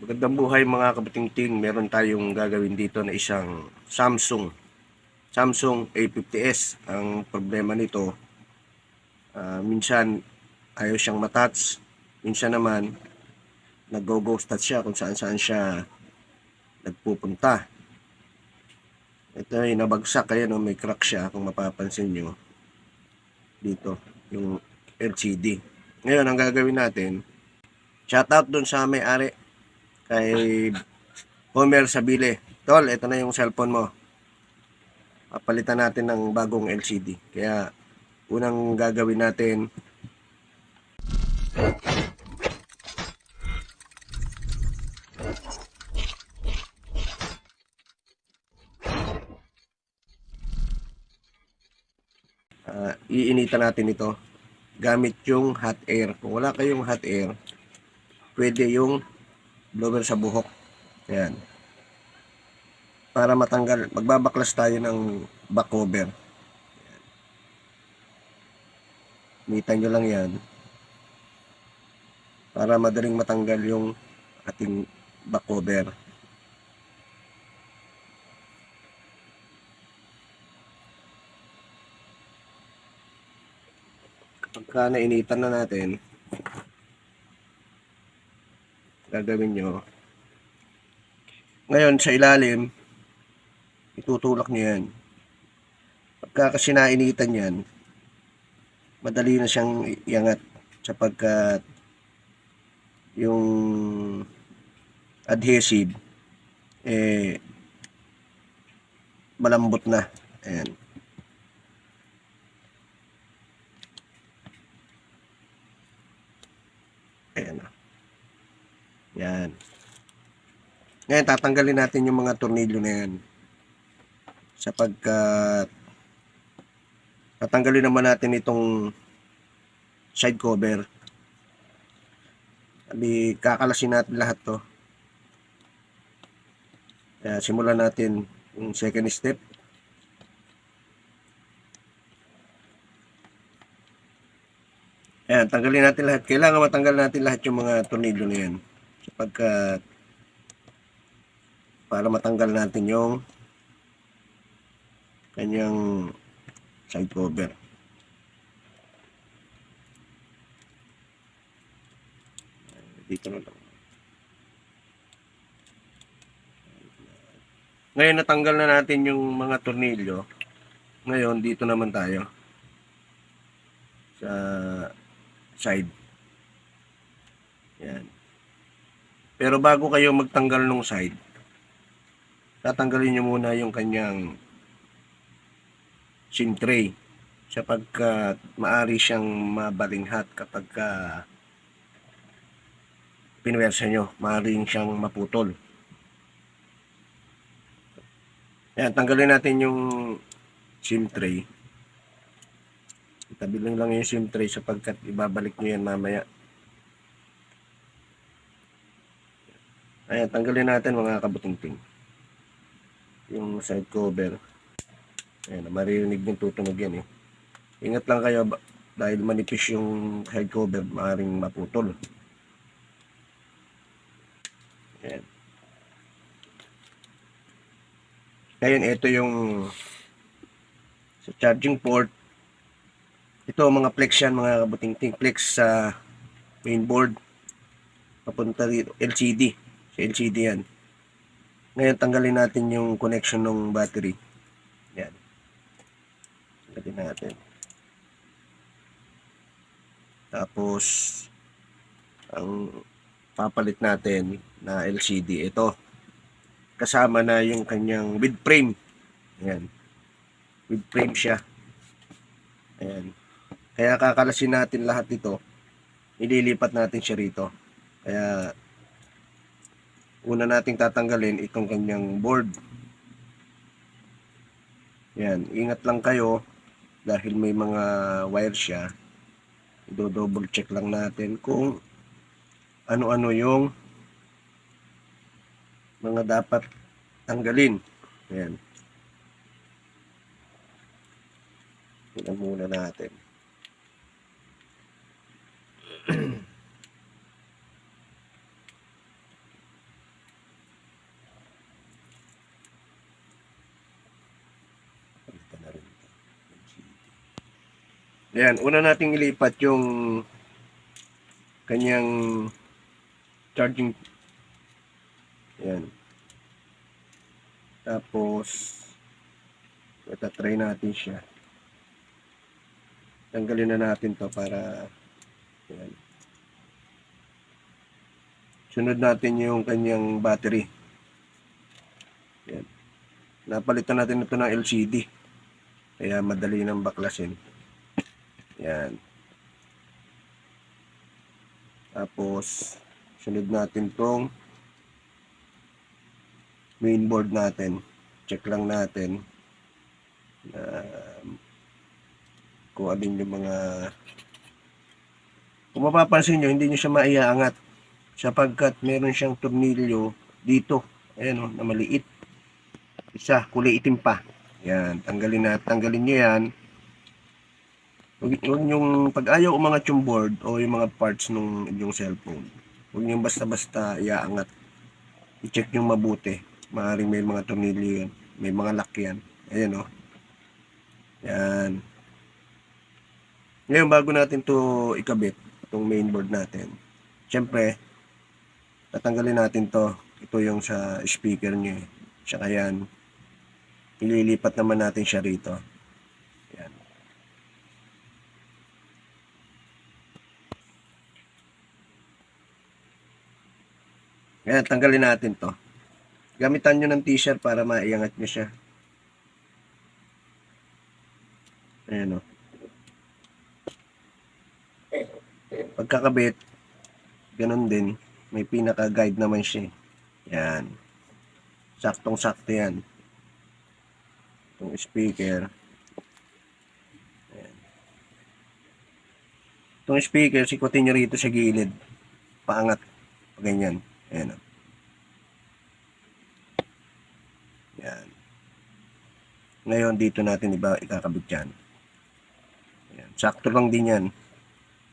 Magandang buhay mga kabatingting. Meron tayong gagawin dito na isang Samsung A50s. Ang problema nito, minsan ayaw siyang matouch. Minsan naman nag-go-ghost touch siya kung saan saan siya nagpupunta. Ito ay nabagsak, kaya no, may crack siya kung mapapansin nyo dito yung LCD. Ngayon ang gagawin natin, shoutout dun sa may-ari kay Homer Sabile. Tol, ito na yung cellphone mo. Papalitan natin ng bagong LCD. Kaya unang gagawin natin, iinitan natin ito gamit yung hot air. Kung wala kayong hot air, pwede yung blower sa buhok. Ayan. Para matanggal, magbabaklas tayo ng back cover. Initan nyo lang yan para madaling matanggal yung ating back cover. Pagka nainitan na natin, gagawin nyo ngayon sa ilalim, itutulak nyo yan. Pagka kasi nainitan yan, madali na siyang iangat sapagkat yung adhesive malambot na. Ayan. Ayan. Yan. Ngayon tatanggalin natin yung mga tornilyo na yan sapagkat tatanggalin naman natin itong side cover. Sabi, kakalasin natin lahat to. Kaya simulan natin yung second step. Ayan, tanggalin natin lahat. Kailangan matanggal natin lahat yung mga tornilyo na yan sapagkat para matanggal natin yung kanyang side cover. Dito na lang. Ngayon natanggal na natin yung mga tornilyo. Ngayon dito naman tayo sa side. Yan. Pero bago kayo magtanggal ng side, tatanggalin nyo muna yung kanyang SIM tray sapagkat maari siyang mabalinghat kapag pinwersa nyo, maaaring siyang maputol. Ayan, tanggalin natin yung SIM tray. Itabi lang yung SIM tray sapagkat ibabalik nyo yan mamaya. Ayan, tanggalin natin mga kabutingting yung side cover. Ayan, maririnig yung tutunog yan eh. Ingat lang kayo dahil manipis yung side cover, maaaring maputol. Ayan. Ngayon, ito yung sa charging port. Ito mga flex yan, mga kabutingting. Flex sa mainboard. Papunta dito, LCD. Sa LCD yan. Ngayon, tanggalin natin yung connection ng battery. Yan. Tanggalin natin. Tapos, ang papalit natin na LCD, ito. Kasama na yung kanyang with frame. Ayan. With frame siya. Ayan. Kaya kakalasin natin lahat ito. Ililipat natin siya rito. Kaya una nating tatanggalin itong kanyang board. Ayan. Ingat lang kayo dahil may mga wire siya. Do-double check lang natin kung ano-ano yung mga dapat tanggalin. Ayan. Tingnan muna natin. Ayan, una nating ilipat yung kanyang charging. Ayan. Tapos, itatry natin siya. Tanggalin na natin to para, ayan. Sunod natin yung kanyang battery. Ayan. Napalitan natin ito ng LCD. Kaya madali nang baklasin. Ayan. Tapos, sunod natin tong mainboard natin. Check lang natin na kung alin yung mga, kung mapapansin nyo, hindi nyo siya maiaangat sapagkat meron siyang tornilyo dito. Ayan o, na maliit. Isa, kulay itim pa. Yan, tanggalin nyo yan. Huwag yung pag ayaw umangat yung board o yung mga parts ng inyong cellphone, huwag nyo basta-basta iaangat. I-check nyo mabuti. Maaaring may mga tornilyo yan. May mga lock yan. Ayan o. Yan. Ngayon, bago natin to ikabit, itong mainboard natin, syempre, tatanggalin natin to. Ito yung sa speaker nyo. Tsaka yan. Ililipat naman natin siya rito. Yan. Ngayon, tanggalin natin to. Gamitan nyo ng t-shirt para maiangat nyo siya. Ayan o. Pagkakabit, ganun din. May pinaka-guide naman siya. Yan. Saktong-sakto yan. Itong speaker. Ayan. Itong speaker, sikutin nyo rito sa gilid. Paangat. Ganyan. Ayan o. Yan. Ngayon, dito natin ikakabit yan. Ayan. Sakto lang din yan.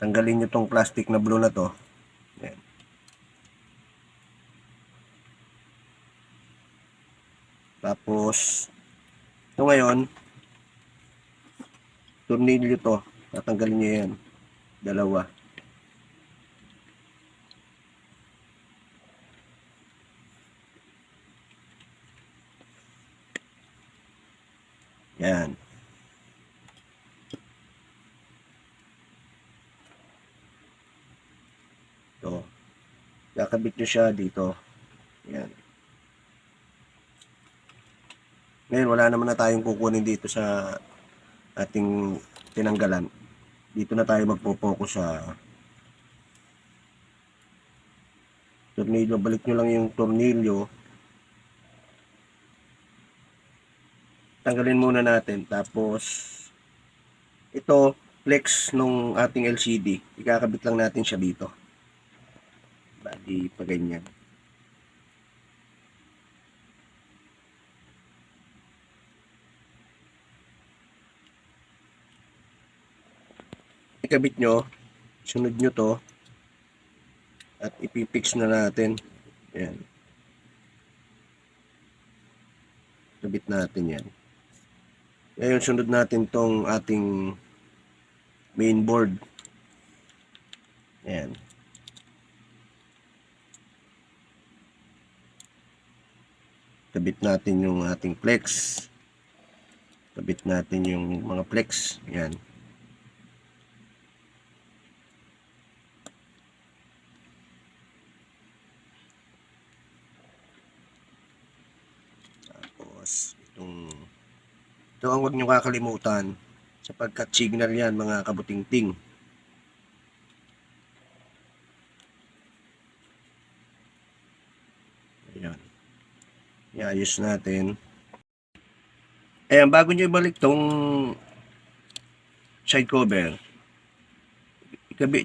Tanggalin nyo tong plastic na blue na to. Ayan. Tapos, ito ngayon, tornilyo to. Tatanggalin nyo yan. Dalawa. Yan. Ito. Kakabit nyo siya dito. Yan. Ngayon, wala naman na tayong kukunin dito sa ating tinanggalan. Dito na tayo magpo-focus sa tornilyo. Balik nyo lang yung tornilyo. Tanggalin muna natin. Tapos, ito, flex nung ating LCD. Ikakabit lang natin siya dito. Bali, pa ganyan. Ikabit nyo, sunod nyo to, at ipipix na natin. Ayan. Kabit natin yan. Ngayon, sunod natin tong ating mainboard. Ayan. Kabit natin yung ating flex. Kabit natin yung mga flex. Ayan. Tapos, ito ang huwag nyo kakalimutan sapagkat signal yan mga kabutingting. Ayan. Iayos natin. Ayan, bago nyo ibalik tong side cover,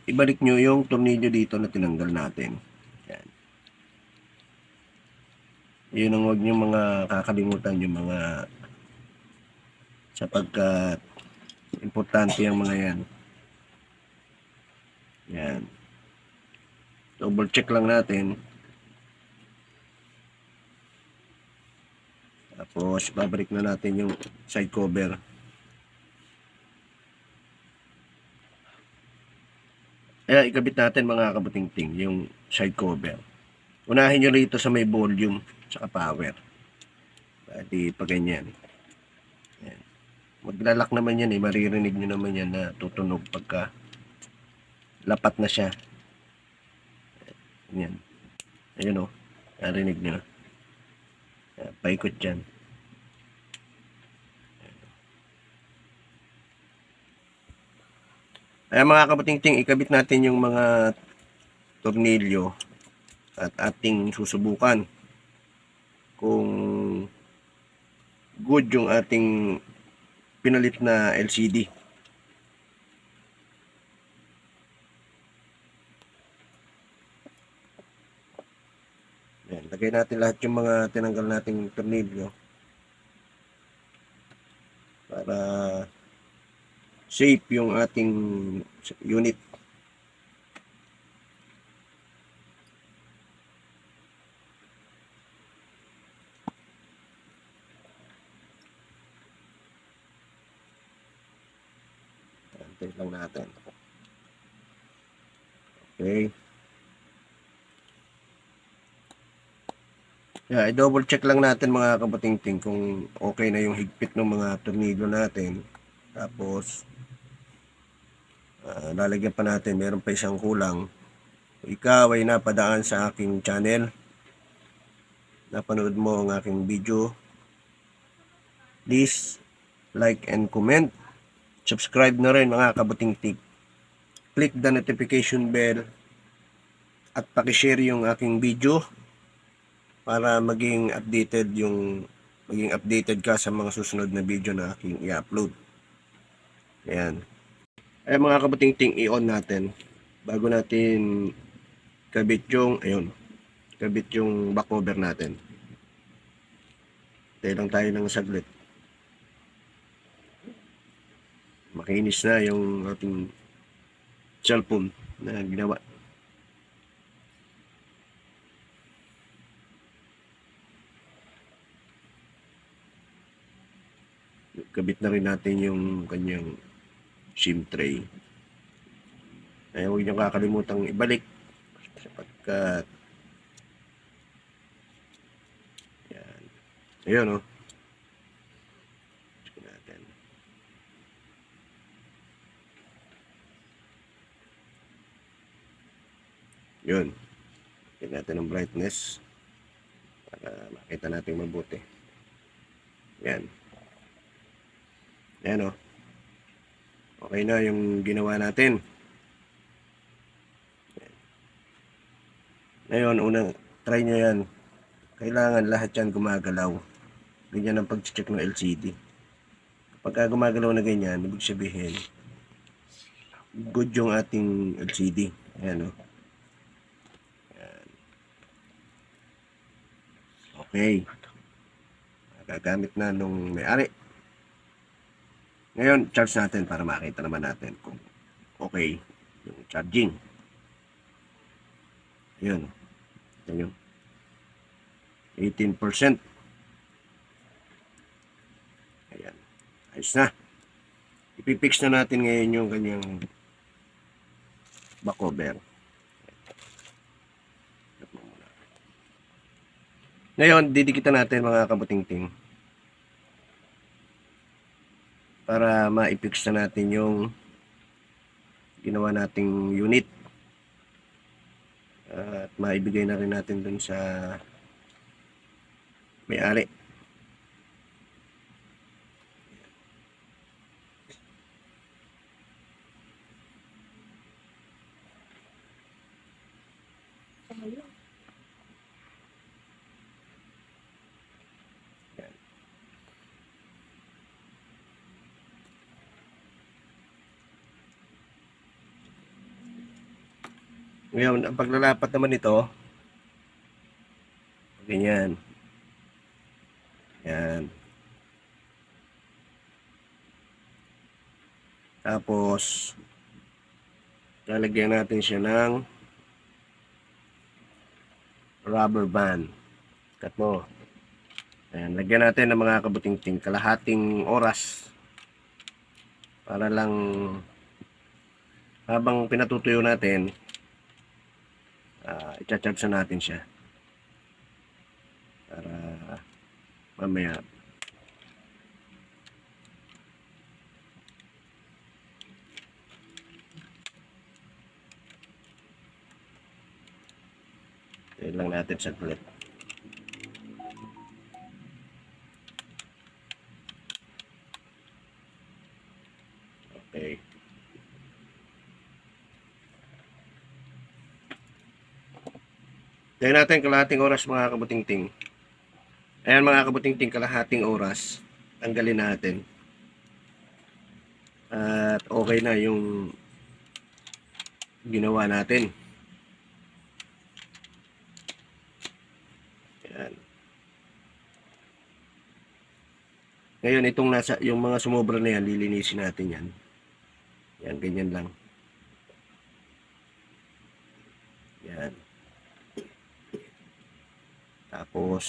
ibalik nyo yung tornilyo dito na tinanggal natin. Ayan. Yun ang huwag nyo mga kakalimutan, yung mga sapagkat importante ang mga yan. Yan. Double check lang natin. Tapos babalik na natin yung side cover. Kaya ikabit natin mga kabutingting yung side cover. Unahin nyo rito sa may volume tsaka power. Pwede pa ganyan. Ayan. Maglalak naman yan maririnig nyo naman yan na tutunog pagka lapat na siya. Ayan. Ayun o. Narinig nyo. Paikot dyan. Ay mga kabutingting, ikabit natin yung mga tornilyo at ating susubukan kung good yung ating pinalit na LCD. Ayan, lagay natin lahat yung mga tinanggal nating tornilyo para safe yung ating unit. Antay lang natin. Okay. Yeah, i-double check lang natin mga kabatingting kung okay na yung higpit ng mga tornilyo natin. Tapos lalagyan pa natin, meron pa isang kulang. Ikaw ay napadaan sa aking channel, napanood mo ang aking video, please like and comment, subscribe na rin mga kabutingting, click the notification bell at pakishare yung aking video para maging updated ka sa mga susunod na video na aking i-upload. Ayan. Ay mga kabutingting, i-on natin bago natin kabit yung back cover natin. Tayo lang tayo ng saglit. Makinis na yung ating cellphone na ginawa. Kabit na rin natin yung kanyang SIM tray. Ay huwag nyo kakalimutang ibalik sapagkat yan. Ayun o. Check natin. Yun. Check natin ang brightness para makita natin mabuti. Yan. Yan o. Okay na yung ginawa natin. Ngayon, unang try nyo yan. Kailangan lahat yan gumagalaw. Ganyan ang pag-check ng LCD. Kapag gumagalaw na ganyan, ibig sabihin, good yung ating LCD. Ayan o. Ayan. Okay. Gagamit na nung may-ari. Ngayon, charge natin para makita naman natin kung okay yung charging. Ayun. Ayun. 18%. Ayan. Ayos na. Ipipix na natin ngayon yung kanyang back cover. Ngayon, didikitan natin mga kabutingting para ma-fix na natin yung ginawa nating unit at maibigay na rin natin dun sa may-ari. Ngayon, ang paglalapat naman ito, ganyan. Yan. Tapos, lalagyan natin siya ng rubber band. Cut mo. Ayan, lagyan natin ng mga kabutingting kalahating oras para lang Habang pinatutuyo natin, i-charge na natin siya para mamaya lang natin saglit. Okay. Tayo natin kalahating oras mga kabutingting. Ayan mga kabutingting, kalahating oras. Tanggalin natin. At okay na yung ginawa natin. Ayan. Ngayon itong yung mga sumobra na yan, lilinisin natin yan. Yan, ganyan lang. Yan. Tapos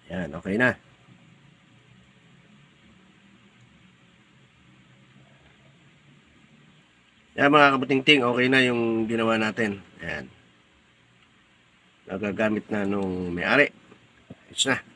yan, okay na. Yan mga kabutingting, okay na yung ginawa natin. Yan. Nagagamit na nung may-ari. Ayos na.